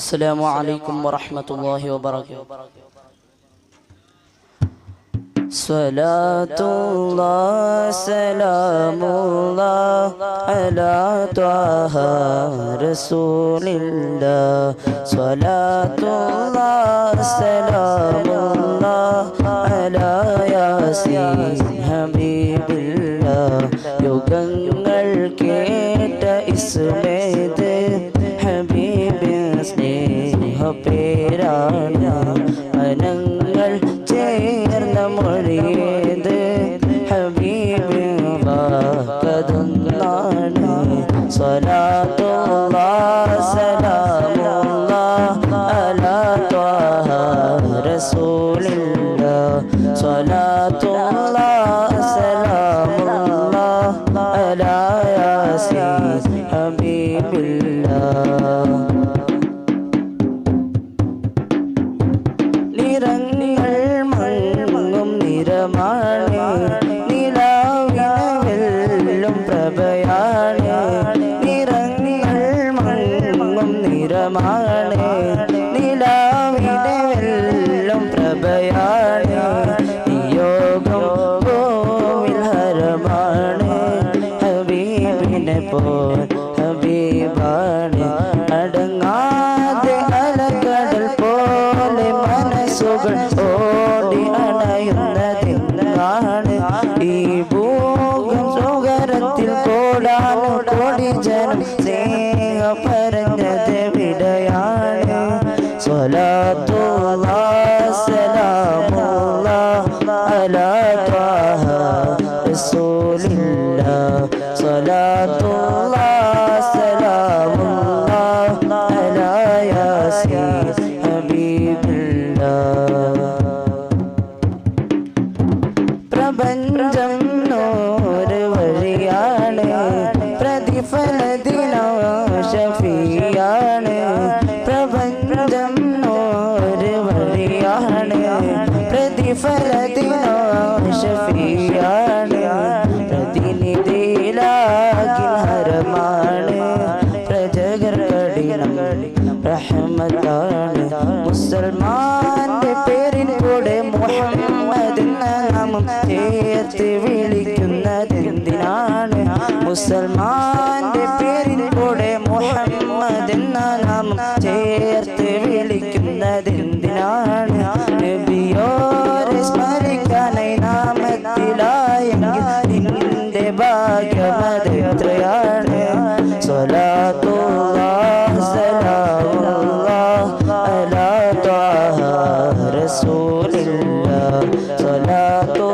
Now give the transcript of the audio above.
السلام عليكم ورحمة الله وبركاته. صلاة الله سلام الله على طه رسول الله. صلاة الله سلام الله على ياسين حبيب الله. യുഗങ്ങൾ കേട്ട ഇസ്മേത് ഹബീബിൻ സ്നേഹപേരാണ്. മനങ്ങൾ ചേർന്ന മൊഴിയേത് ഹബീബിൻ സ്വലാത്തുല്ലാഹ് സലാമുല്ലാഹ് അലാ ത്വാഹ റസൂലില്ലാഹ്. സ്വലാത്തുല്ലാഹ് സലാമുല്ലാഹ് അലാ യാസീൻ ഹബീബില്ലാഹ്. നിറങ്ങൾ മങ്ങും നിറമാണ്, നിലാവിലും പ്രഭയാണ്. നിറങ്ങൾ മങ്ങും നിറമാണ്, നിലാവിലും പ്രഭയാണ്. യോഗം കോവിൽ ഹരമാണ്, ഹബീബിനെ പോൽ ഹബീബാണ്. അടങ്ങാതെ അലകടൽ പോലെ മനസ്സുകൾ ഓടി അണയുന്നതെന്നാണ്. ഈ ഭൂഗം സുഗരത്തിൽ കോടാനു കോടി ജനം സ്നേഹം പറഞ്ഞത് വിടയാണ്. സ്വലാത്തുല്ലാഹ് സലാമുല്ലാഹ് അലാ ത്വാഹ റസൂലില്ലാഹ്. സ്വലാത്തുല്ലാഹ് സലാമുല്ലാഹ് അലാ യാസീൻ ഹബീബില്ലാഹ്. പ്രപഞ്ചം നൂറ് വഴിയാണ്, പ്രതിഫലദിനോ ഷഫിയാണ്. പ്രപഞ്ചം നൂറ് വഴിയാണ്, പ്രതിഫലദിനോ ഷഫിയാണ്. പ്രതിനിധിയിലാകിൽ ഹരമാണ്, പ്രജകർ കഠിനം റഹ്മത്താണ്. മുസൽമാന്റെ പേരിൻ കൂടെ മുഹമ്മദ് എന്ന നാമം ചേർത്ത് വിളിക്കുന്നതെന്തിനാണ്? മുസൽമാന്റെ പേരിൻ കൂടെ മുഹമ്മദ് എന്ന നാമം ചേർത്ത് വിളിക്കുന്നതെന്തിനാണ്? നബിയോരെ സ്മരിക്കാനായി നാമത്തിലായെങ്കിൽ നിന്റെ ഭാഗ്യമത് എത്രയാണ്? സ്വലാത്തുല്ലാഹ് സലാമുല്ലാഹ് അലാ ത്വാഹ റസൂലില്ലാഹ്. സ്വലാത്തു